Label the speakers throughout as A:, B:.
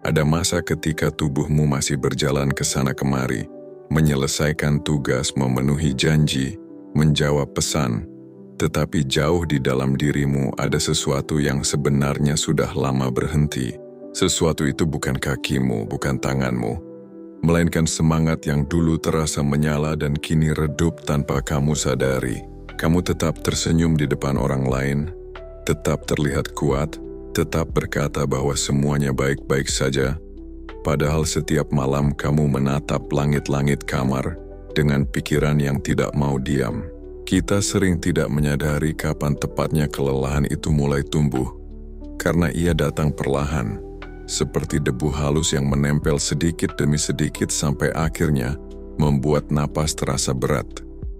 A: Ada masa ketika tubuhmu masih berjalan ke sana kemari, menyelesaikan tugas, memenuhi janji, menjawab pesan, tetapi jauh di dalam dirimu ada sesuatu yang sebenarnya sudah lama berhenti. Sesuatu itu bukan kakimu, bukan tanganmu, melainkan semangat yang dulu terasa menyala dan kini redup tanpa kamu sadari. Kamu tetap tersenyum di depan orang lain, tetap terlihat kuat, tetap berkata bahwa semuanya baik-baik saja, padahal setiap malam kamu menatap langit-langit kamar dengan pikiran yang tidak mau diam. Kita sering tidak menyadari kapan tepatnya kelelahan itu mulai tumbuh, karena ia datang perlahan, seperti debu halus yang menempel sedikit demi sedikit sampai akhirnya membuat napas terasa berat.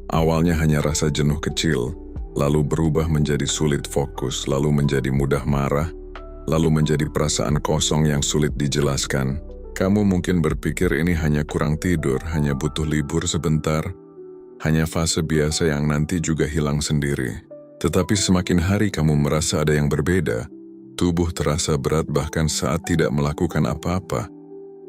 A: Awalnya hanya rasa jenuh kecil, lalu berubah menjadi sulit fokus, lalu menjadi mudah marah, lalu menjadi perasaan kosong yang sulit dijelaskan. Kamu mungkin berpikir ini hanya kurang tidur, hanya butuh libur sebentar, hanya fase biasa yang nanti juga hilang sendiri. Tetapi semakin hari kamu merasa ada yang berbeda. Tubuh terasa berat bahkan saat tidak melakukan apa-apa.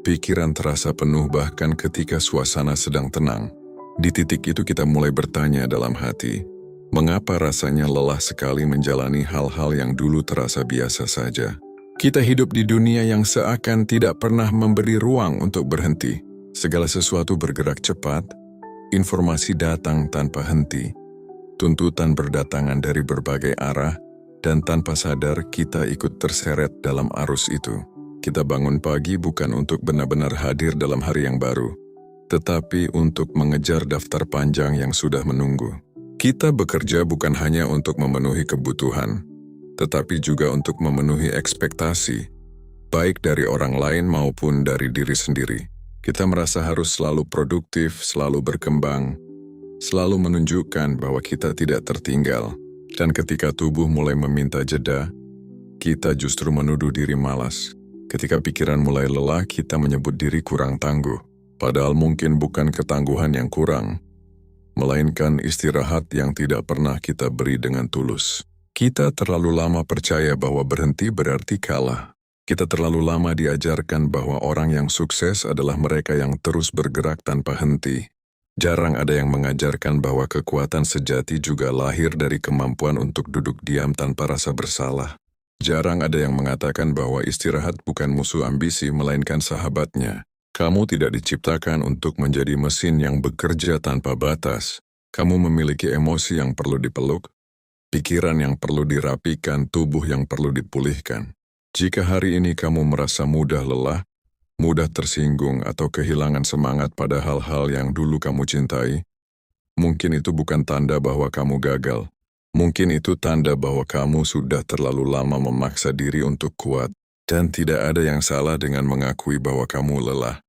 A: Pikiran terasa penuh bahkan ketika suasana sedang tenang. Di titik itu kita mulai bertanya dalam hati, mengapa rasanya lelah sekali menjalani hal-hal yang dulu terasa biasa saja? Kita hidup di dunia yang seakan tidak pernah memberi ruang untuk berhenti. Segala sesuatu bergerak cepat, informasi datang tanpa henti, tuntutan berdatangan dari berbagai arah, dan tanpa sadar kita ikut terseret dalam arus itu. Kita bangun pagi bukan untuk benar-benar hadir dalam hari yang baru, tetapi untuk mengejar daftar panjang yang sudah menunggu. Kita bekerja bukan hanya untuk memenuhi kebutuhan, tetapi juga untuk memenuhi ekspektasi, baik dari orang lain maupun dari diri sendiri. Kita merasa harus selalu produktif, selalu berkembang, selalu menunjukkan bahwa kita tidak tertinggal. Dan ketika tubuh mulai meminta jeda, kita justru menuduh diri malas. Ketika pikiran mulai lelah, kita menyebut diri kurang tangguh. Padahal mungkin bukan ketangguhan yang kurang, melainkan istirahat yang tidak pernah kita beri dengan tulus. Kita terlalu lama percaya bahwa berhenti berarti kalah. Kita terlalu lama diajarkan bahwa orang yang sukses adalah mereka yang terus bergerak tanpa henti. Jarang ada yang mengajarkan bahwa kekuatan sejati juga lahir dari kemampuan untuk duduk diam tanpa rasa bersalah. Jarang ada yang mengatakan bahwa istirahat bukan musuh ambisi, melainkan sahabatnya. Kamu tidak diciptakan untuk menjadi mesin yang bekerja tanpa batas. Kamu memiliki emosi yang perlu dipeluk, pikiran yang perlu dirapikan, tubuh yang perlu dipulihkan. Jika hari ini kamu merasa mudah lelah, mudah tersinggung atau kehilangan semangat pada hal-hal yang dulu kamu cintai, mungkin itu bukan tanda bahwa kamu gagal. Mungkin itu tanda bahwa kamu sudah terlalu lama memaksa diri untuk kuat, dan tidak ada yang salah dengan mengakui bahwa kamu lelah.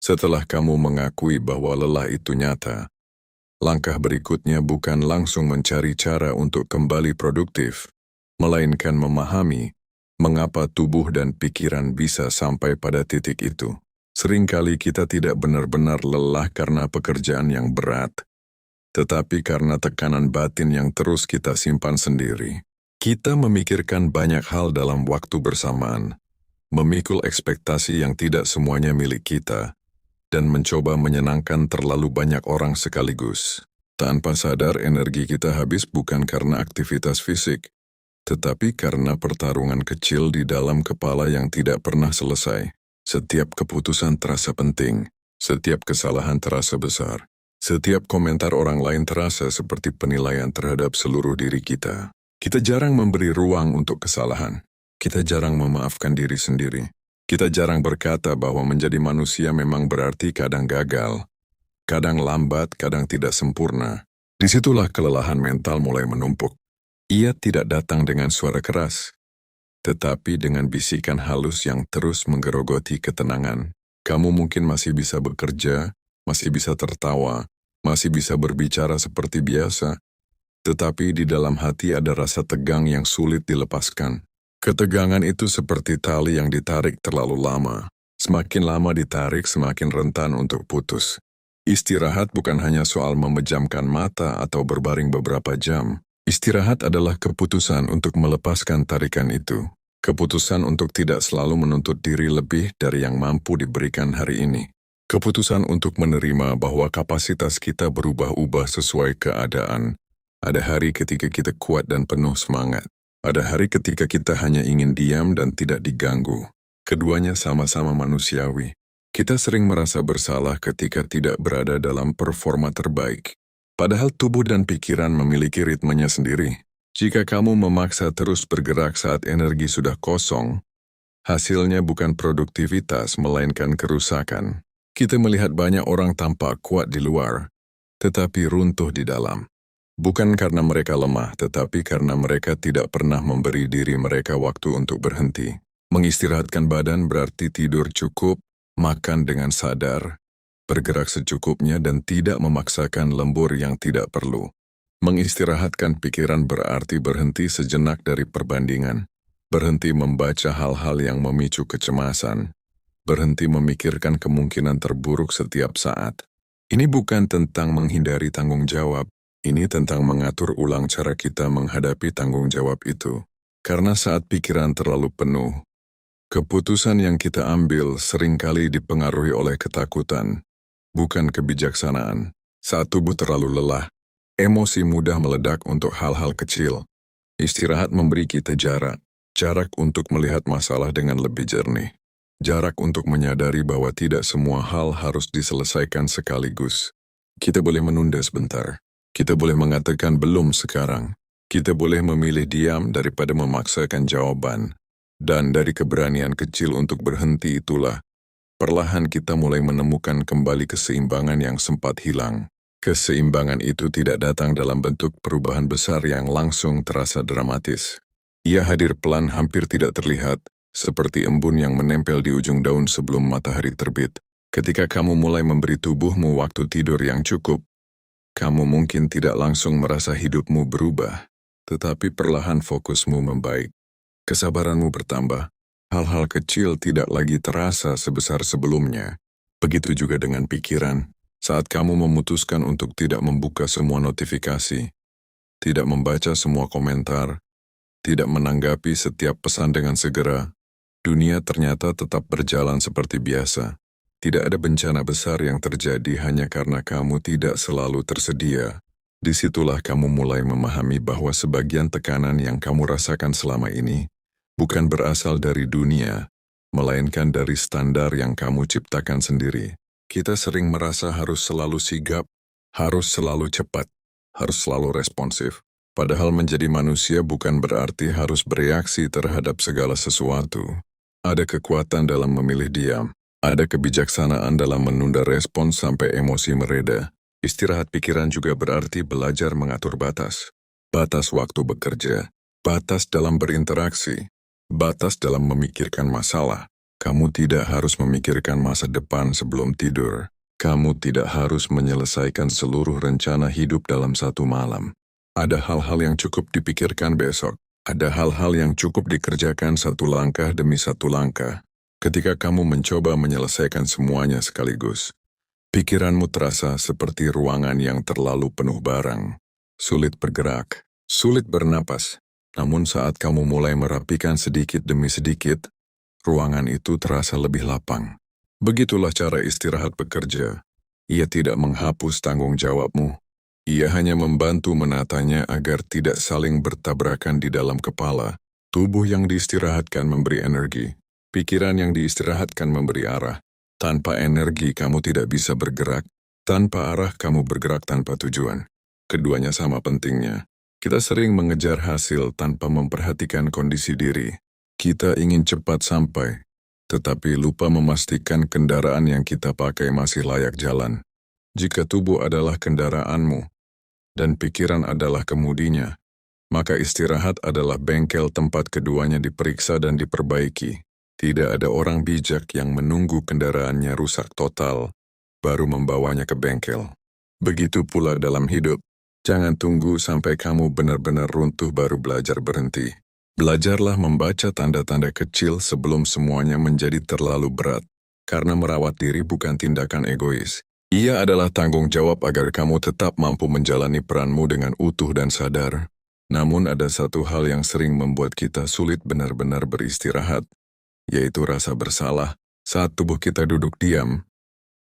A: Setelah kamu mengakui bahwa lelah itu nyata, langkah berikutnya bukan langsung mencari cara untuk kembali produktif, melainkan memahami mengapa tubuh dan pikiran bisa sampai pada titik itu. Seringkali kita tidak benar-benar lelah karena pekerjaan yang berat, tetapi karena tekanan batin yang terus kita simpan sendiri. Kita memikirkan banyak hal dalam waktu bersamaan, memikul ekspektasi yang tidak semuanya milik kita, dan mencoba menyenangkan terlalu banyak orang sekaligus. Tanpa sadar, energi kita habis bukan karena aktivitas fisik, tetapi karena pertarungan kecil di dalam kepala yang tidak pernah selesai. Setiap keputusan terasa penting, setiap kesalahan terasa besar, setiap komentar orang lain terasa seperti penilaian terhadap seluruh diri kita. Kita jarang memberi ruang untuk kesalahan. Kita jarang memaafkan diri sendiri. Kita jarang berkata bahwa menjadi manusia memang berarti kadang gagal, kadang lambat, kadang tidak sempurna. Disitulah kelelahan mental mulai menumpuk. Ia tidak datang dengan suara keras, tetapi dengan bisikan halus yang terus menggerogoti ketenangan. Kamu mungkin masih bisa bekerja, masih bisa tertawa, masih bisa berbicara seperti biasa, Tetapi di dalam hati ada rasa tegang yang sulit dilepaskan. Ketegangan itu seperti tali yang ditarik terlalu lama. Semakin lama ditarik, semakin rentan untuk putus. Istirahat bukan hanya soal memejamkan mata atau berbaring beberapa jam. Istirahat adalah keputusan untuk melepaskan tarikan itu. Keputusan untuk tidak selalu menuntut diri lebih dari yang mampu diberikan hari ini. Keputusan untuk menerima bahwa kapasitas kita berubah-ubah sesuai keadaan. Ada hari ketika kita kuat dan penuh semangat. Ada hari ketika kita hanya ingin diam dan tidak diganggu. Keduanya sama-sama manusiawi. Kita sering merasa bersalah ketika tidak berada dalam performa terbaik. Padahal tubuh dan pikiran memiliki ritmenya sendiri. Jika kamu memaksa terus bergerak saat energi sudah kosong, hasilnya bukan produktivitas melainkan kerusakan. Kita melihat banyak orang tampak kuat di luar, tetapi runtuh di dalam. Bukan karena mereka lemah, tetapi karena mereka tidak pernah memberi diri mereka waktu untuk berhenti. Mengistirahatkan badan berarti tidur cukup, makan dengan sadar, bergerak secukupnya dan tidak memaksakan lembur yang tidak perlu. Mengistirahatkan pikiran berarti berhenti sejenak dari perbandingan, berhenti membaca hal-hal yang memicu kecemasan, berhenti memikirkan kemungkinan terburuk setiap saat. Ini bukan tentang menghindari tanggung jawab, ini tentang mengatur ulang cara kita menghadapi tanggung jawab itu. Karena saat pikiran terlalu penuh, keputusan yang kita ambil seringkali dipengaruhi oleh ketakutan, bukan kebijaksanaan. Saat tubuh terlalu lelah, emosi mudah meledak untuk hal-hal kecil. Istirahat memberi kita jarak untuk melihat masalah dengan lebih jernih. Jarak untuk menyadari bahwa tidak semua hal harus diselesaikan sekaligus. Kita boleh menunda sebentar. Kita boleh mengatakan belum sekarang. Kita boleh memilih diam daripada memaksakan jawaban. Dan dari keberanian kecil untuk berhenti itulah, perlahan kita mulai menemukan kembali keseimbangan yang sempat hilang. Keseimbangan itu tidak datang dalam bentuk perubahan besar yang langsung terasa dramatis. Ia hadir pelan, hampir tidak terlihat, seperti embun yang menempel di ujung daun sebelum matahari terbit. Ketika kamu mulai memberi tubuhmu waktu tidur yang cukup, kamu mungkin tidak langsung merasa hidupmu berubah, tetapi perlahan fokusmu membaik. Kesabaranmu bertambah. Hal-hal kecil tidak lagi terasa sebesar sebelumnya. Begitu juga dengan pikiran. Saat kamu memutuskan untuk tidak membuka semua notifikasi, tidak membaca semua komentar, tidak menanggapi setiap pesan dengan segera, dunia ternyata tetap berjalan seperti biasa. Tidak ada bencana besar yang terjadi hanya karena kamu tidak selalu tersedia. Disitulah kamu mulai memahami bahwa sebagian tekanan yang kamu rasakan selama ini bukan berasal dari dunia, melainkan dari standar yang kamu ciptakan sendiri. Kita sering merasa harus selalu sigap, harus selalu cepat, harus selalu responsif. Padahal menjadi manusia bukan berarti harus bereaksi terhadap segala sesuatu. Ada kekuatan dalam memilih diam. Ada kebijaksanaan dalam menunda respons sampai emosi mereda. Istirahat pikiran juga berarti belajar mengatur batas. Batas waktu bekerja, batas dalam berinteraksi, batas dalam memikirkan masalah. Kamu tidak harus memikirkan masa depan sebelum tidur. Kamu tidak harus menyelesaikan seluruh rencana hidup dalam satu malam. Ada hal-hal yang cukup dipikirkan besok. Ada hal-hal yang cukup dikerjakan satu langkah demi satu langkah. Ketika kamu mencoba menyelesaikan semuanya sekaligus, pikiranmu terasa seperti ruangan yang terlalu penuh barang. Sulit bergerak, sulit bernapas. Namun saat kamu mulai merapikan sedikit demi sedikit, ruangan itu terasa lebih lapang. Begitulah cara istirahat bekerja. Ia tidak menghapus tanggung jawabmu. Ia hanya membantu menatanya agar tidak saling bertabrakan di dalam kepala. Tubuh yang diistirahatkan memberi energi. Pikiran yang diistirahatkan memberi arah. Tanpa energi kamu tidak bisa bergerak. Tanpa arah kamu bergerak tanpa tujuan. Keduanya sama pentingnya. Kita sering mengejar hasil tanpa memperhatikan kondisi diri. Kita ingin cepat sampai, tetapi lupa memastikan kendaraan yang kita pakai masih layak jalan. Jika tubuh adalah kendaraanmu, dan pikiran adalah kemudinya, maka istirahat adalah bengkel tempat keduanya diperiksa dan diperbaiki. Tidak ada orang bijak yang menunggu kendaraannya rusak total, baru membawanya ke bengkel. Begitu pula dalam hidup. Jangan tunggu sampai kamu benar-benar runtuh baru belajar berhenti. Belajarlah membaca tanda-tanda kecil sebelum semuanya menjadi terlalu berat. Karena merawat diri bukan tindakan egois. Ia adalah tanggung jawab agar kamu tetap mampu menjalani peranmu dengan utuh dan sadar. Namun ada satu hal yang sering membuat kita sulit benar-benar beristirahat, yaitu rasa bersalah. Saat tubuh kita duduk diam,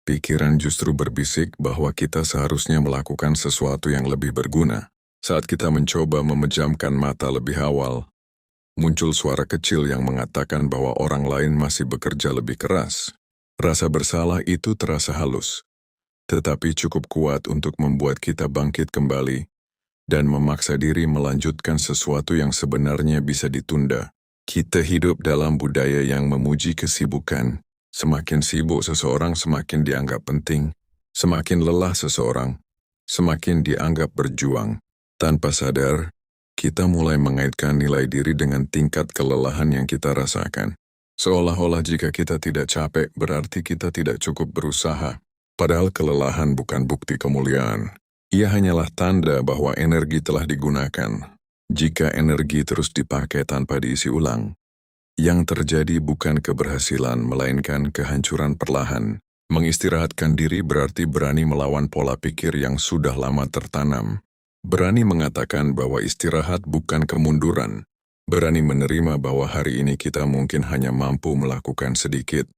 A: pikiran justru berbisik bahwa kita seharusnya melakukan sesuatu yang lebih berguna. Saat kita mencoba memejamkan mata lebih awal, muncul suara kecil yang mengatakan bahwa orang lain masih bekerja lebih keras. Rasa bersalah itu terasa halus, tetapi cukup kuat untuk membuat kita bangkit kembali dan memaksa diri melanjutkan sesuatu yang sebenarnya bisa ditunda. Kita hidup dalam budaya yang memuji kesibukan. Semakin sibuk seseorang semakin dianggap penting, semakin lelah seseorang, semakin dianggap berjuang. Tanpa sadar, kita mulai mengaitkan nilai diri dengan tingkat kelelahan yang kita rasakan. Seolah-olah jika kita tidak capek, berarti kita tidak cukup berusaha. Padahal kelelahan bukan bukti kemuliaan. Ia hanyalah tanda bahwa energi telah digunakan. Jika energi terus dipakai tanpa diisi ulang, yang terjadi bukan keberhasilan, melainkan kehancuran perlahan. Mengistirahatkan diri berarti berani melawan pola pikir yang sudah lama tertanam. Berani mengatakan bahwa istirahat bukan kemunduran. Berani menerima bahwa hari ini kita mungkin hanya mampu melakukan sedikit.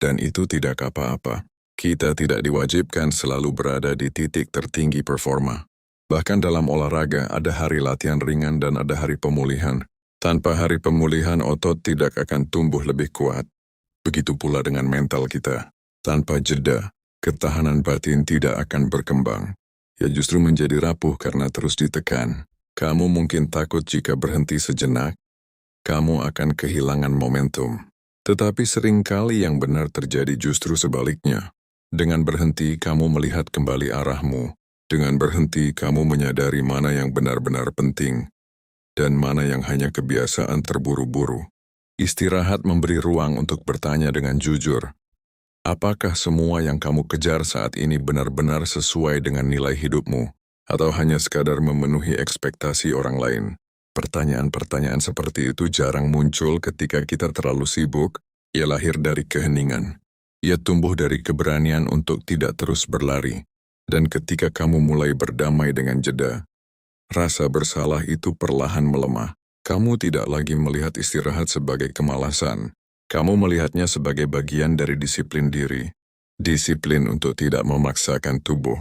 A: Dan itu tidak apa-apa. Kita tidak diwajibkan selalu berada di titik tertinggi performa. Bahkan dalam olahraga ada hari latihan ringan dan ada hari pemulihan. Tanpa hari pemulihan, otot tidak akan tumbuh lebih kuat. Begitu pula dengan mental kita. Tanpa jeda, ketahanan batin tidak akan berkembang. Ya justru menjadi rapuh karena terus ditekan. Kamu mungkin takut jika berhenti sejenak, kamu akan kehilangan momentum. Tetapi seringkali yang benar terjadi justru sebaliknya. Dengan berhenti, kamu melihat kembali arahmu. Dengan berhenti, kamu menyadari mana yang benar-benar penting dan mana yang hanya kebiasaan terburu-buru. Istirahat memberi ruang untuk bertanya dengan jujur. Apakah semua yang kamu kejar saat ini benar-benar sesuai dengan nilai hidupmu, atau hanya sekadar memenuhi ekspektasi orang lain? Pertanyaan-pertanyaan seperti itu jarang muncul ketika kita terlalu sibuk. Ia lahir dari keheningan. Ia tumbuh dari keberanian untuk tidak terus berlari. Dan ketika kamu mulai berdamai dengan jeda, rasa bersalah itu perlahan melemah. Kamu tidak lagi melihat istirahat sebagai kemalasan. Kamu melihatnya sebagai bagian dari disiplin diri. Disiplin untuk tidak memaksakan tubuh.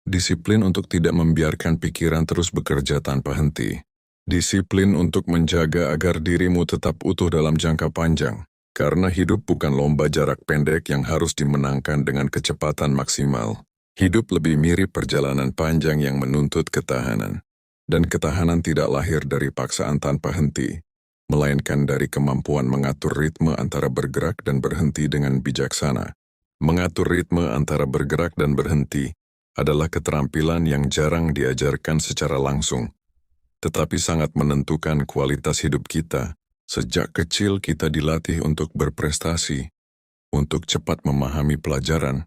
A: Disiplin untuk tidak membiarkan pikiran terus bekerja tanpa henti. Disiplin untuk menjaga agar dirimu tetap utuh dalam jangka panjang. Karena hidup bukan lomba jarak pendek yang harus dimenangkan dengan kecepatan maksimal. Hidup lebih mirip perjalanan panjang yang menuntut ketahanan. Dan ketahanan tidak lahir dari paksaan tanpa henti, melainkan dari kemampuan mengatur ritme antara bergerak dan berhenti dengan bijaksana. Mengatur ritme antara bergerak dan berhenti adalah keterampilan yang jarang diajarkan secara langsung, tetapi sangat menentukan kualitas hidup kita. Sejak kecil kita dilatih untuk berprestasi, untuk cepat memahami pelajaran,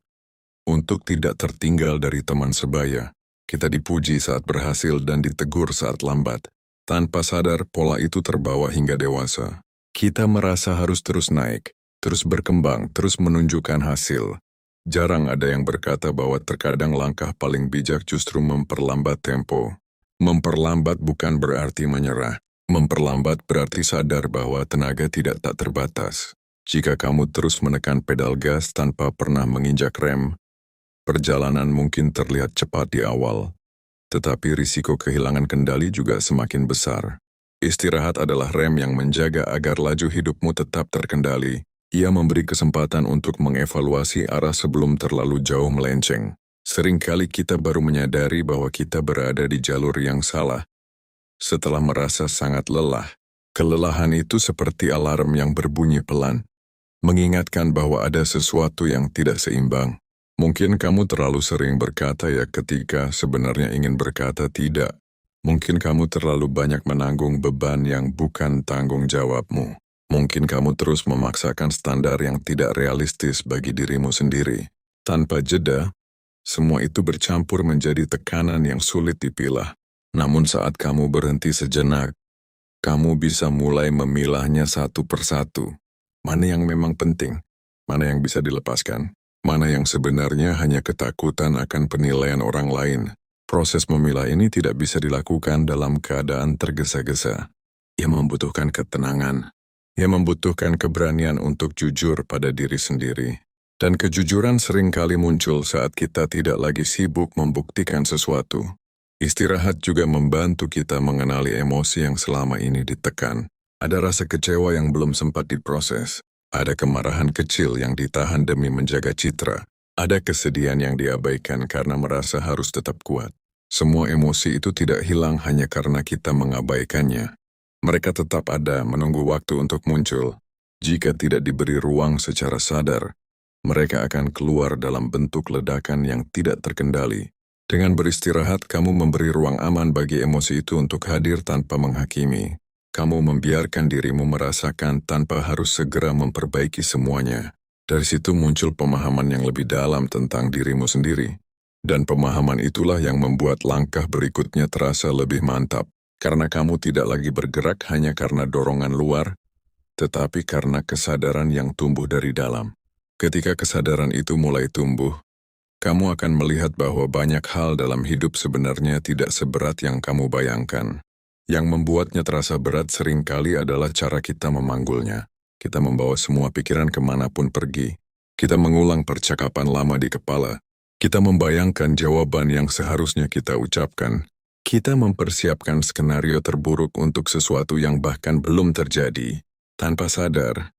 A: untuk tidak tertinggal dari teman sebaya. Kita dipuji saat berhasil dan ditegur saat lambat. Tanpa sadar, pola itu terbawa hingga dewasa. Kita merasa harus terus naik, terus berkembang, terus menunjukkan hasil. Jarang ada yang berkata bahwa terkadang langkah paling bijak justru memperlambat tempo. Memperlambat bukan berarti menyerah. Memperlambat berarti sadar bahwa tenaga tidak tak terbatas. Jika kamu terus menekan pedal gas tanpa pernah menginjak rem, perjalanan mungkin terlihat cepat di awal, tetapi risiko kehilangan kendali juga semakin besar. Istirahat adalah rem yang menjaga agar laju hidupmu tetap terkendali. Ia memberi kesempatan untuk mengevaluasi arah sebelum terlalu jauh melenceng. Seringkali kita baru menyadari bahwa kita berada di jalur yang salah setelah merasa sangat lelah. Kelelahan itu seperti alarm yang berbunyi pelan, mengingatkan bahwa ada sesuatu yang tidak seimbang. Mungkin kamu terlalu sering berkata ya ketika sebenarnya ingin berkata tidak. Mungkin kamu terlalu banyak menanggung beban yang bukan tanggung jawabmu. Mungkin kamu terus memaksakan standar yang tidak realistis bagi dirimu sendiri. Tanpa jeda, Semua itu bercampur menjadi tekanan yang sulit dipilah. Namun saat kamu berhenti sejenak, kamu bisa mulai memilahnya satu persatu. Mana yang memang penting, mana yang bisa dilepaskan, mana yang sebenarnya hanya ketakutan akan penilaian orang lain. Proses memilah ini tidak bisa dilakukan dalam keadaan tergesa-gesa. Ia membutuhkan ketenangan. Ia membutuhkan keberanian untuk jujur pada diri sendiri. Dan kejujuran seringkali muncul saat kita tidak lagi sibuk membuktikan sesuatu. Istirahat juga membantu kita mengenali emosi yang selama ini ditekan. Ada rasa kecewa yang belum sempat diproses. Ada kemarahan kecil yang ditahan demi menjaga citra. Ada kesedihan yang diabaikan karena merasa harus tetap kuat. Semua emosi itu tidak hilang hanya karena kita mengabaikannya. Mereka tetap ada menunggu waktu untuk muncul. Jika tidak diberi ruang secara sadar, mereka akan keluar dalam bentuk ledakan yang tidak terkendali. Dengan beristirahat, kamu memberi ruang aman bagi emosi itu untuk hadir tanpa menghakimi. Kamu membiarkan dirimu merasakan tanpa harus segera memperbaiki semuanya. Dari situ muncul pemahaman yang lebih dalam tentang dirimu sendiri. Dan pemahaman itulah yang membuat langkah berikutnya terasa lebih mantap. Karena kamu tidak lagi bergerak hanya karena dorongan luar, tetapi karena kesadaran yang tumbuh dari dalam. Ketika kesadaran itu mulai tumbuh, kamu akan melihat bahwa banyak hal dalam hidup sebenarnya tidak seberat yang kamu bayangkan. Yang membuatnya terasa berat seringkali adalah cara kita memanggulnya. Kita membawa semua pikiran kemanapun pergi. Kita mengulang percakapan lama di kepala. Kita membayangkan jawaban yang seharusnya kita ucapkan. Kita mempersiapkan skenario terburuk untuk sesuatu yang bahkan belum terjadi. Tanpa sadar,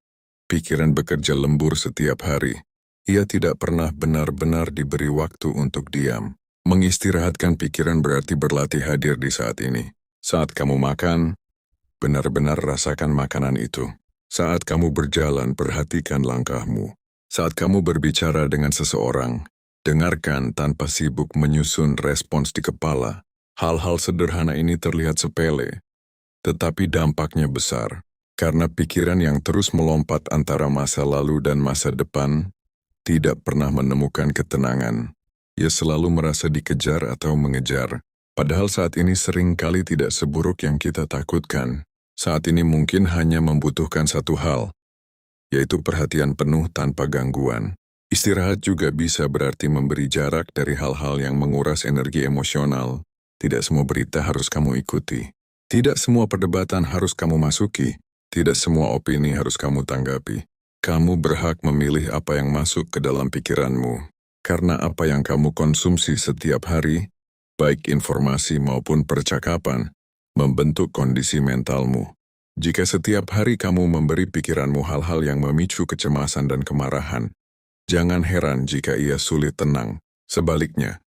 A: pikiran bekerja lembur setiap hari. Ia tidak pernah benar-benar diberi waktu untuk diam. Mengistirahatkan pikiran berarti berlatih hadir di saat ini. Saat kamu makan, benar-benar rasakan makanan itu. Saat kamu berjalan, perhatikan langkahmu. Saat kamu berbicara dengan seseorang, dengarkan tanpa sibuk menyusun respons di kepala. Hal-hal sederhana ini terlihat sepele, tetapi dampaknya besar. Karena pikiran yang terus melompat antara masa lalu dan masa depan tidak pernah menemukan ketenangan. Ia selalu merasa dikejar atau mengejar. Padahal saat ini seringkali tidak seburuk yang kita takutkan. Saat ini mungkin hanya membutuhkan satu hal, yaitu perhatian penuh tanpa gangguan. Istirahat juga bisa berarti memberi jarak dari hal-hal yang menguras energi emosional. Tidak semua berita harus kamu ikuti. Tidak semua perdebatan harus kamu masuki. Tidak semua opini harus kamu tanggapi. Kamu berhak memilih apa yang masuk ke dalam pikiranmu. Karena apa yang kamu konsumsi setiap hari, baik informasi maupun percakapan, membentuk kondisi mentalmu. Jika setiap hari kamu memberi pikiranmu hal-hal yang memicu kecemasan dan kemarahan, jangan heran jika ia sulit tenang. Sebaliknya,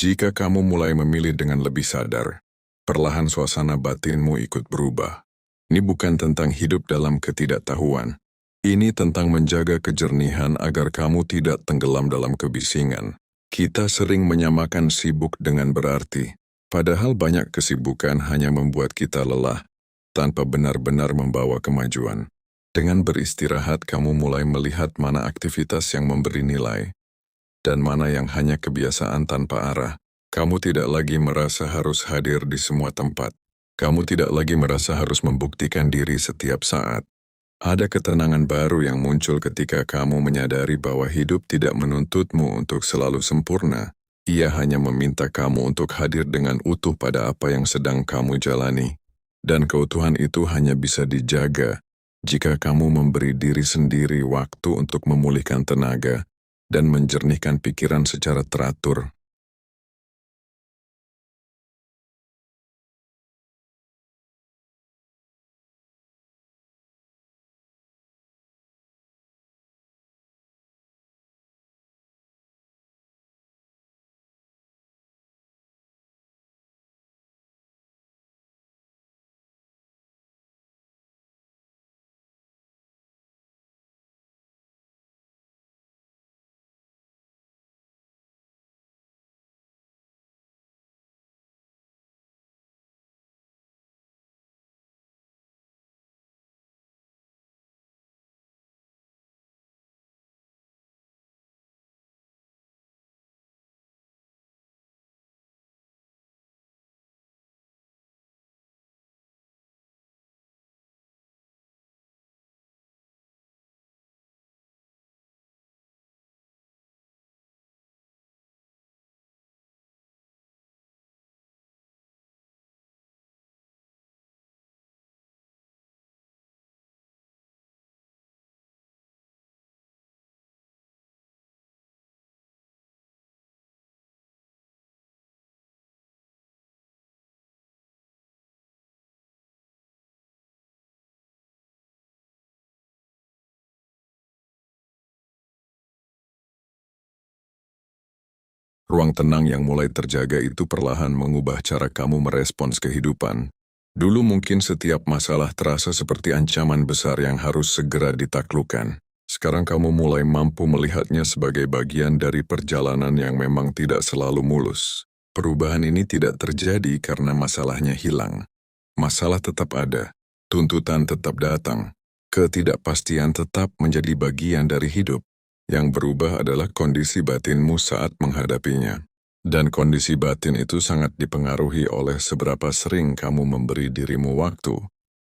A: jika kamu mulai memilih dengan lebih sadar, perlahan suasana batinmu ikut berubah. Ini bukan tentang hidup dalam ketidaktahuan. Ini tentang menjaga kejernihan agar kamu tidak tenggelam dalam kebisingan. Kita sering menyamakan sibuk dengan berarti, padahal banyak kesibukan hanya membuat kita lelah, tanpa benar-benar membawa kemajuan. Dengan beristirahat, kamu mulai melihat mana aktivitas yang memberi nilai, dan mana yang hanya kebiasaan tanpa arah. Kamu tidak lagi merasa harus hadir di semua tempat. Kamu tidak lagi merasa harus membuktikan diri setiap saat. Ada ketenangan baru yang muncul ketika kamu menyadari bahwa hidup tidak menuntutmu untuk selalu sempurna. Ia hanya meminta kamu untuk hadir dengan utuh pada apa yang sedang kamu jalani. Dan keutuhan itu hanya bisa dijaga jika kamu memberi diri sendiri waktu untuk memulihkan tenaga dan menjernihkan pikiran secara teratur. Ruang tenang yang mulai terjaga itu perlahan mengubah cara kamu merespons kehidupan. Dulu mungkin setiap masalah terasa seperti ancaman besar yang harus segera ditaklukkan. Sekarang kamu mulai mampu melihatnya sebagai bagian dari perjalanan yang memang tidak selalu mulus. Perubahan ini tidak terjadi karena masalahnya hilang. Masalah tetap ada, tuntutan tetap datang, ketidakpastian tetap menjadi bagian dari hidup. Yang berubah adalah kondisi batinmu saat menghadapinya. Dan kondisi batin itu sangat dipengaruhi oleh seberapa sering kamu memberi dirimu waktu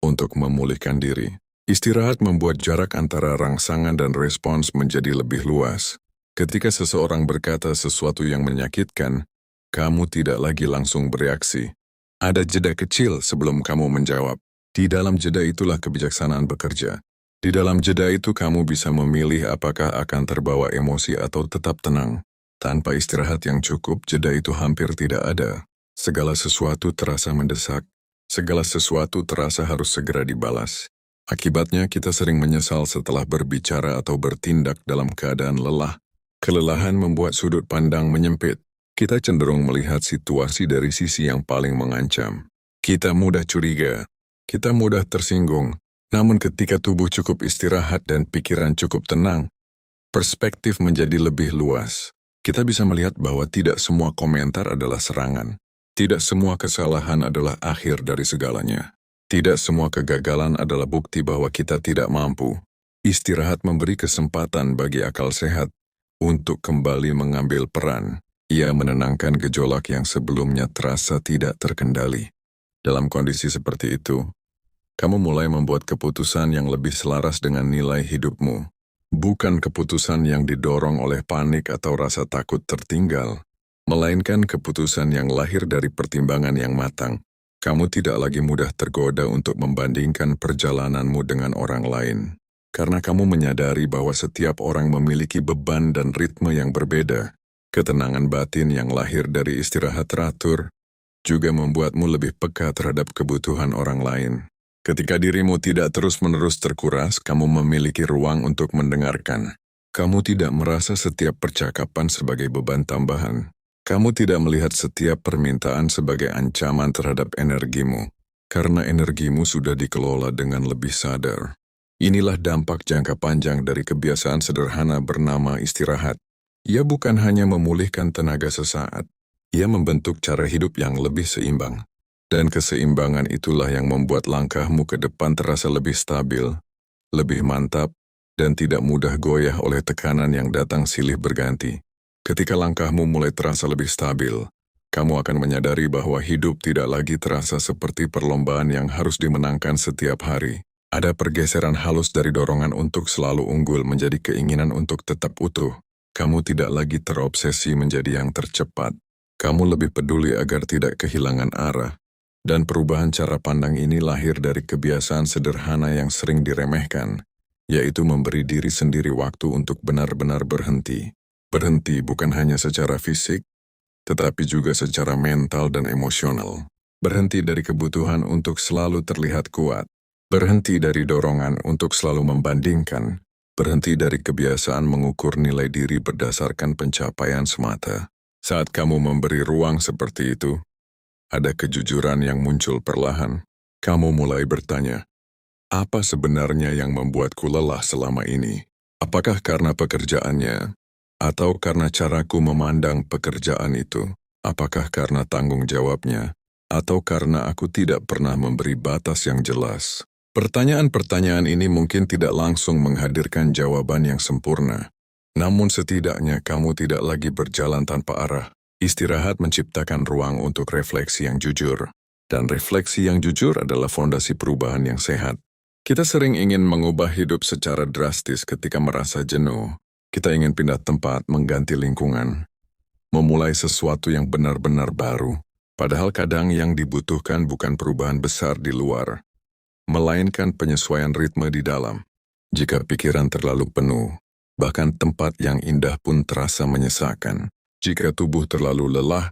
A: untuk memulihkan diri. Istirahat membuat jarak antara rangsangan dan respons menjadi lebih luas. Ketika seseorang berkata sesuatu yang menyakitkan, kamu tidak lagi langsung bereaksi. Ada jeda kecil sebelum kamu menjawab. Di dalam jeda itulah kebijaksanaan bekerja. Di dalam jeda itu kamu bisa memilih apakah akan terbawa emosi atau tetap tenang. Tanpa istirahat yang cukup, jeda itu hampir tidak ada. Segala sesuatu terasa mendesak. Segala sesuatu terasa harus segera dibalas. Akibatnya kita sering menyesal setelah berbicara atau bertindak dalam keadaan lelah. Kelelahan membuat sudut pandang menyempit. Kita cenderung melihat situasi dari sisi yang paling mengancam. Kita mudah curiga. Kita mudah tersinggung. Namun ketika tubuh cukup istirahat dan pikiran cukup tenang, perspektif menjadi lebih luas. Kita bisa melihat bahwa tidak semua komentar adalah serangan. Tidak semua kesalahan adalah akhir dari segalanya. Tidak semua kegagalan adalah bukti bahwa kita tidak mampu. Istirahat memberi kesempatan bagi akal sehat untuk kembali mengambil peran. Ia menenangkan gejolak yang sebelumnya terasa tidak terkendali. Dalam kondisi seperti itu, kamu mulai membuat keputusan yang lebih selaras dengan nilai hidupmu. Bukan keputusan yang didorong oleh panik atau rasa takut tertinggal, melainkan keputusan yang lahir dari pertimbangan yang matang. Kamu tidak lagi mudah tergoda untuk membandingkan perjalananmu dengan orang lain. Karena kamu menyadari bahwa setiap orang memiliki beban dan ritme yang berbeda. Ketenangan batin yang lahir dari istirahat teratur juga membuatmu lebih peka terhadap kebutuhan orang lain. Ketika dirimu tidak terus-menerus terkuras, kamu memiliki ruang untuk mendengarkan. Kamu tidak merasa setiap percakapan sebagai beban tambahan. Kamu tidak melihat setiap permintaan sebagai ancaman terhadap energimu, karena energimu sudah dikelola dengan lebih sadar. Inilah dampak jangka panjang dari kebiasaan sederhana bernama istirahat. Ia bukan hanya memulihkan tenaga sesaat, ia membentuk cara hidup yang lebih seimbang. Dan keseimbangan itulah yang membuat langkahmu ke depan terasa lebih stabil, lebih mantap, dan tidak mudah goyah oleh tekanan yang datang silih berganti. Ketika langkahmu mulai terasa lebih stabil, kamu akan menyadari bahwa hidup tidak lagi terasa seperti perlombaan yang harus dimenangkan setiap hari. Ada pergeseran halus dari dorongan untuk selalu unggul menjadi keinginan untuk tetap utuh. Kamu tidak lagi terobsesi menjadi yang tercepat. Kamu lebih peduli agar tidak kehilangan arah. Dan perubahan cara pandang ini lahir dari kebiasaan sederhana yang sering diremehkan, yaitu memberi diri sendiri waktu untuk benar-benar berhenti. Berhenti bukan hanya secara fisik, tetapi juga secara mental dan emosional. Berhenti dari kebutuhan untuk selalu terlihat kuat. Berhenti dari dorongan untuk selalu membandingkan. Berhenti dari kebiasaan mengukur nilai diri berdasarkan pencapaian semata. Saat kamu memberi ruang seperti itu, ada kejujuran yang muncul perlahan. Kamu mulai bertanya, apa sebenarnya yang membuatku lelah selama ini? Apakah karena pekerjaannya? Atau karena caraku memandang pekerjaan itu? Apakah karena tanggung jawabnya? Atau karena aku tidak pernah memberi batas yang jelas? Pertanyaan-pertanyaan ini mungkin tidak langsung menghadirkan jawaban yang sempurna. Namun setidaknya kamu tidak lagi berjalan tanpa arah. Istirahat menciptakan ruang untuk refleksi yang jujur. Dan refleksi yang jujur adalah fondasi perubahan yang sehat. Kita sering ingin mengubah hidup secara drastis ketika merasa jenuh. Kita ingin pindah tempat, mengganti lingkungan, memulai sesuatu yang benar-benar baru. Padahal kadang yang dibutuhkan bukan perubahan besar di luar, melainkan penyesuaian ritme di dalam. Jika pikiran terlalu penuh, bahkan tempat yang indah pun terasa menyesakan. Jika tubuh terlalu lelah,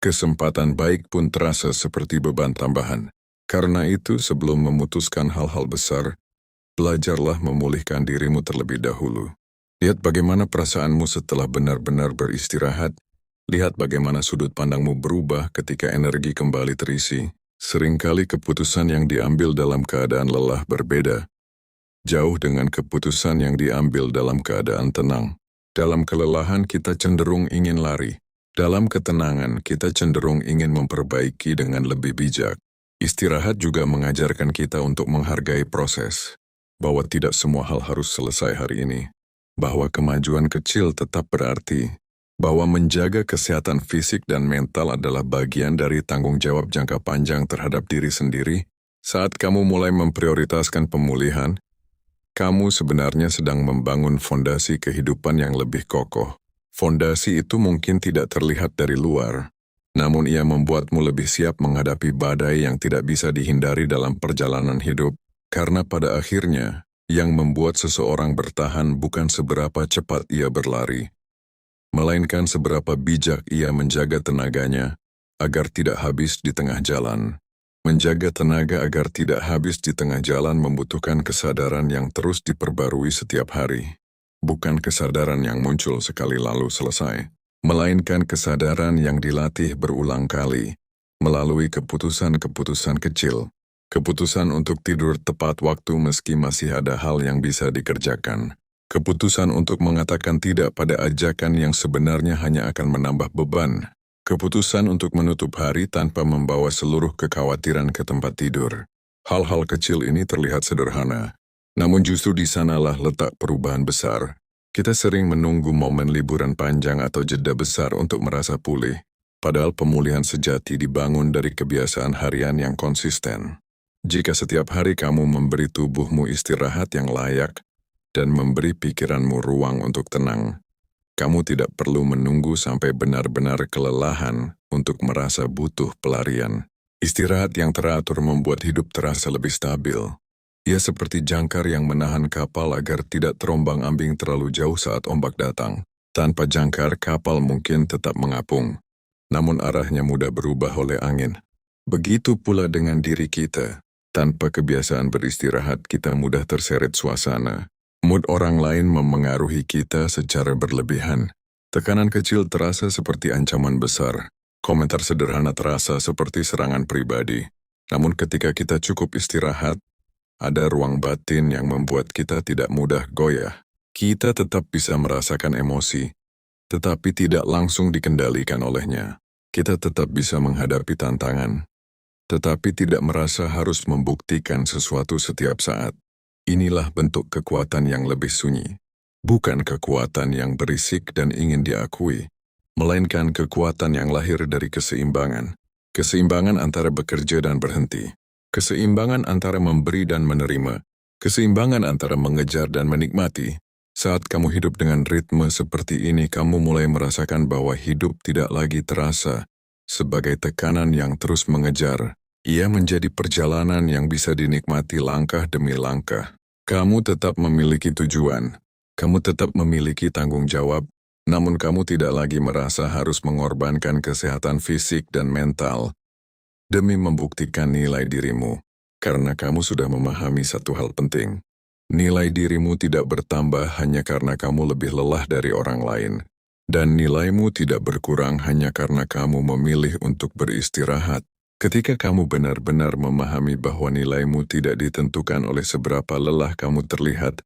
A: kesempatan baik pun terasa seperti beban tambahan. Karena itu, sebelum memutuskan hal-hal besar, belajarlah memulihkan dirimu terlebih dahulu. Lihat bagaimana perasaanmu setelah benar-benar beristirahat. Lihat bagaimana sudut pandangmu berubah ketika energi kembali terisi. Seringkali keputusan yang diambil dalam keadaan lelah berbeda, jauh dengan keputusan yang diambil dalam keadaan tenang. Dalam kelelahan kita cenderung ingin lari. Dalam ketenangan kita cenderung ingin memperbaiki dengan lebih bijak. Istirahat juga mengajarkan kita untuk menghargai proses, bahwa tidak semua hal harus selesai hari ini, bahwa kemajuan kecil tetap berarti, bahwa menjaga kesehatan fisik dan mental adalah bagian dari tanggung jawab jangka panjang terhadap diri sendiri. Saat kamu mulai memprioritaskan pemulihan, kamu sebenarnya sedang membangun fondasi kehidupan yang lebih kokoh. Fondasi itu mungkin tidak terlihat dari luar, namun ia membuatmu lebih siap menghadapi badai yang tidak bisa dihindari dalam perjalanan hidup. Karena pada akhirnya, yang membuat seseorang bertahan bukan seberapa cepat ia berlari, melainkan seberapa bijak ia menjaga tenaganya agar tidak habis di tengah jalan. Menjaga tenaga agar tidak habis di tengah jalan membutuhkan kesadaran yang terus diperbarui setiap hari. Bukan kesadaran yang muncul sekali lalu selesai, melainkan kesadaran yang dilatih berulang kali, melalui keputusan-keputusan kecil. Keputusan untuk tidur tepat waktu meski masih ada hal yang bisa dikerjakan. Keputusan untuk mengatakan tidak pada ajakan yang sebenarnya hanya akan menambah beban. Keputusan untuk menutup hari tanpa membawa seluruh kekhawatiran ke tempat tidur. Hal-hal kecil ini terlihat sederhana, namun justru di sanalah letak perubahan besar. Kita sering menunggu momen liburan panjang atau jeda besar untuk merasa pulih, padahal pemulihan sejati dibangun dari kebiasaan harian yang konsisten. Jika setiap hari kamu memberi tubuhmu istirahat yang layak dan memberi pikiranmu ruang untuk tenang, kamu tidak perlu menunggu sampai benar-benar kelelahan untuk merasa butuh pelarian. Istirahat yang teratur membuat hidup terasa lebih stabil. Ia seperti jangkar yang menahan kapal agar tidak terombang-ambing terlalu jauh saat ombak datang. Tanpa jangkar, kapal mungkin tetap mengapung, namun arahnya mudah berubah oleh angin. Begitu pula dengan diri kita. Tanpa kebiasaan beristirahat, kita mudah terseret suasana. Mood orang lain memengaruhi kita secara berlebihan. Tekanan kecil terasa seperti ancaman besar. Komentar sederhana terasa seperti serangan pribadi. Namun ketika kita cukup istirahat, ada ruang batin yang membuat kita tidak mudah goyah. Kita tetap bisa merasakan emosi, tetapi tidak langsung dikendalikan olehnya. Kita tetap bisa menghadapi tantangan, tetapi tidak merasa harus membuktikan sesuatu setiap saat. Inilah bentuk kekuatan yang lebih sunyi. Bukan kekuatan yang berisik dan ingin diakui, melainkan kekuatan yang lahir dari keseimbangan. Keseimbangan antara bekerja dan berhenti. Keseimbangan antara memberi dan menerima. Keseimbangan antara mengejar dan menikmati. Saat kamu hidup dengan ritme seperti ini, kamu mulai merasakan bahwa hidup tidak lagi terasa sebagai tekanan yang terus mengejar. Ia menjadi perjalanan yang bisa dinikmati langkah demi langkah. Kamu tetap memiliki tujuan. Kamu tetap memiliki tanggung jawab, namun kamu tidak lagi merasa harus mengorbankan kesehatan fisik dan mental demi membuktikan nilai dirimu, karena kamu sudah memahami satu hal penting. Nilai dirimu tidak bertambah hanya karena kamu lebih lelah dari orang lain, dan nilaimu tidak berkurang hanya karena kamu memilih untuk beristirahat. Ketika kamu benar-benar memahami bahwa nilaimu tidak ditentukan oleh seberapa lelah kamu terlihat,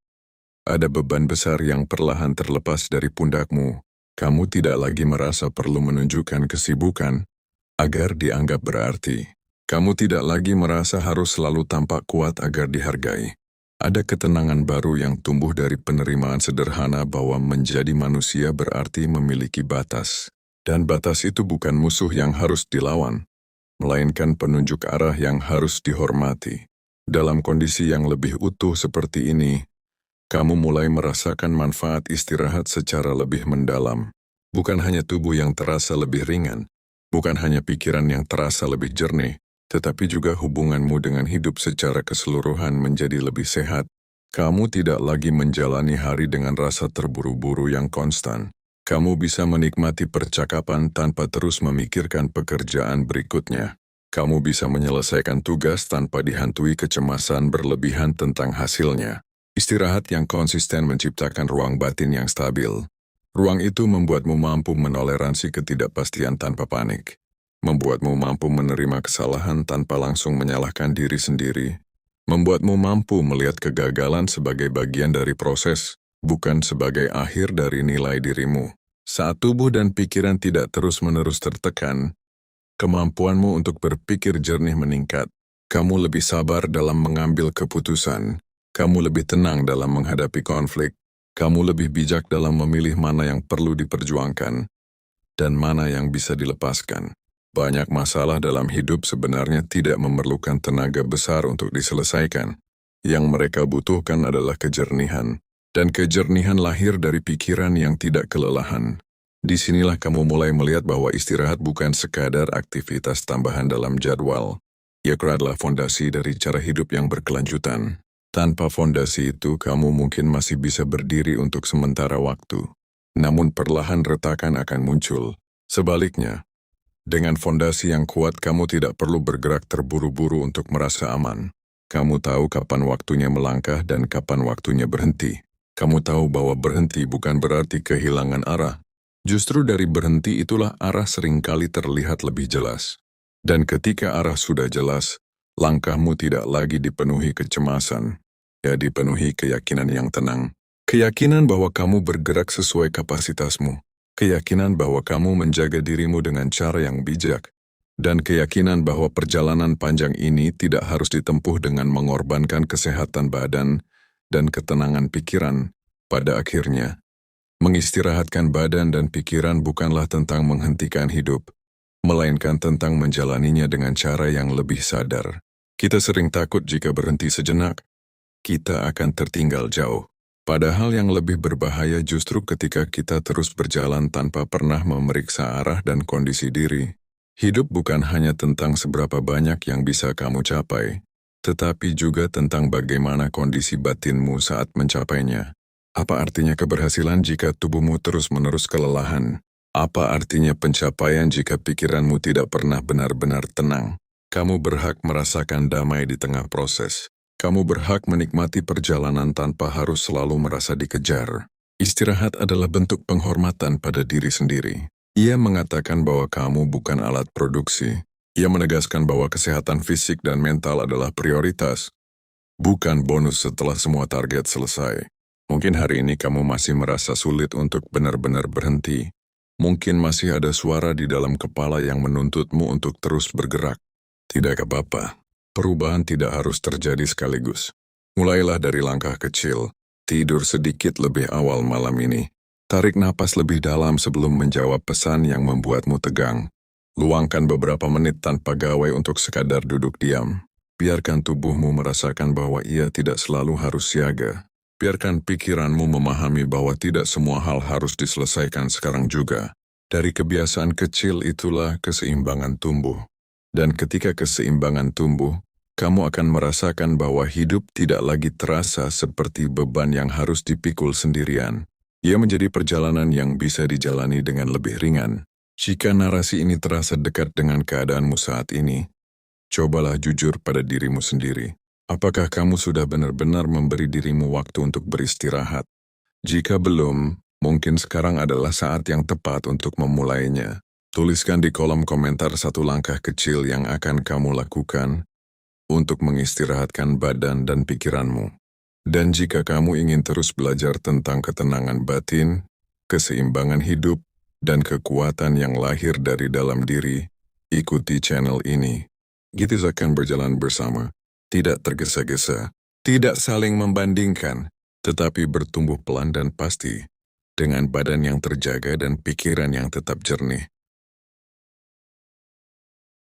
A: ada beban besar yang perlahan terlepas dari pundakmu. Kamu tidak lagi merasa perlu menunjukkan kesibukan agar dianggap berarti. Kamu tidak lagi merasa harus selalu tampak kuat agar dihargai. Ada ketenangan baru yang tumbuh dari penerimaan sederhana bahwa menjadi manusia berarti memiliki batas. Dan batas itu bukan musuh yang harus dilawan, melainkan penunjuk arah yang harus dihormati. Dalam kondisi yang lebih utuh seperti ini, kamu mulai merasakan manfaat istirahat secara lebih mendalam. Bukan hanya tubuh yang terasa lebih ringan, bukan hanya pikiran yang terasa lebih jernih, tetapi juga hubunganmu dengan hidup secara keseluruhan menjadi lebih sehat. Kamu tidak lagi menjalani hari dengan rasa terburu-buru yang konstan. Kamu bisa menikmati percakapan tanpa terus memikirkan pekerjaan berikutnya. Kamu bisa menyelesaikan tugas tanpa dihantui kecemasan berlebihan tentang hasilnya. Istirahat yang konsisten menciptakan ruang batin yang stabil. Ruang itu membuatmu mampu menoleransi ketidakpastian tanpa panik. Membuatmu mampu menerima kesalahan tanpa langsung menyalahkan diri sendiri. Membuatmu mampu melihat kegagalan sebagai bagian dari proses, bukan sebagai akhir dari nilai dirimu. Saat tubuh dan pikiran tidak terus-menerus tertekan, kemampuanmu untuk berpikir jernih meningkat. Kamu lebih sabar dalam mengambil keputusan. Kamu lebih tenang dalam menghadapi konflik. Kamu lebih bijak dalam memilih mana yang perlu diperjuangkan dan mana yang bisa dilepaskan. Banyak masalah dalam hidup sebenarnya tidak memerlukan tenaga besar untuk diselesaikan. Yang mereka butuhkan adalah kejernihan. Dan kejernihan lahir dari pikiran yang tidak kelelahan. Disinilah kamu mulai melihat bahwa istirahat bukan sekadar aktivitas tambahan dalam jadwal. Ia adalah fondasi dari cara hidup yang berkelanjutan. Tanpa fondasi itu, kamu mungkin masih bisa berdiri untuk sementara waktu. Namun perlahan retakan akan muncul. Sebaliknya, dengan fondasi yang kuat, kamu tidak perlu bergerak terburu-buru untuk merasa aman. Kamu tahu kapan waktunya melangkah dan kapan waktunya berhenti. Kamu tahu bahwa berhenti bukan berarti kehilangan arah. Justru dari berhenti itulah arah seringkali terlihat lebih jelas. Dan ketika arah sudah jelas, langkahmu tidak lagi dipenuhi kecemasan. Ya, dipenuhi keyakinan yang tenang. Keyakinan bahwa kamu bergerak sesuai kapasitasmu. Keyakinan bahwa kamu menjaga dirimu dengan cara yang bijak. Dan keyakinan bahwa perjalanan panjang ini tidak harus ditempuh dengan mengorbankan kesehatan badan dan ketenangan pikiran. Pada akhirnya, mengistirahatkan badan dan pikiran bukanlah tentang menghentikan hidup, melainkan tentang menjalaninya dengan cara yang lebih sadar. Kita sering takut jika berhenti sejenak, kita akan tertinggal jauh. Padahal yang lebih berbahaya justru ketika kita terus berjalan tanpa pernah memeriksa arah dan kondisi diri. Hidup bukan hanya tentang seberapa banyak yang bisa kamu capai, tetapi juga tentang bagaimana kondisi batinmu saat mencapainya. Apa artinya keberhasilan jika tubuhmu terus-menerus kelelahan? Apa artinya pencapaian jika pikiranmu tidak pernah benar-benar tenang? Kamu berhak merasakan damai di tengah proses. Kamu berhak menikmati perjalanan tanpa harus selalu merasa dikejar. Istirahat adalah bentuk penghormatan pada diri sendiri. Ia mengatakan bahwa kamu bukan alat produksi. Ia menegaskan bahwa kesehatan fisik dan mental adalah prioritas, bukan bonus setelah semua target selesai. Mungkin hari ini kamu masih merasa sulit untuk benar-benar berhenti. Mungkin masih ada suara di dalam kepala yang menuntutmu untuk terus bergerak. Tidak apa-apa. Perubahan tidak harus terjadi sekaligus. Mulailah dari langkah kecil. Tidur sedikit lebih awal malam ini. Tarik napas lebih dalam sebelum menjawab pesan yang membuatmu tegang. Luangkan beberapa menit tanpa gawai untuk sekadar duduk diam. Biarkan tubuhmu merasakan bahwa ia tidak selalu harus siaga. Biarkan pikiranmu memahami bahwa tidak semua hal harus diselesaikan sekarang juga. Dari kebiasaan kecil itulah keseimbangan tumbuh. Dan ketika keseimbangan tumbuh, kamu akan merasakan bahwa hidup tidak lagi terasa seperti beban yang harus dipikul sendirian. Ia menjadi perjalanan yang bisa dijalani dengan lebih ringan. Jika narasi ini terasa dekat dengan keadaanmu saat ini, cobalah jujur pada dirimu sendiri. Apakah kamu sudah benar-benar memberi dirimu waktu untuk beristirahat? Jika belum, mungkin sekarang adalah saat yang tepat untuk memulainya. Tuliskan di kolom komentar satu langkah kecil yang akan kamu lakukan untuk mengistirahatkan badan dan pikiranmu. Dan jika kamu ingin terus belajar tentang ketenangan batin, keseimbangan hidup, dan kekuatan yang lahir dari dalam diri, ikuti channel ini. Kita akan berjalan bersama, tidak tergesa-gesa, tidak saling membandingkan, tetapi bertumbuh pelan dan pasti, dengan badan yang terjaga dan pikiran yang tetap jernih.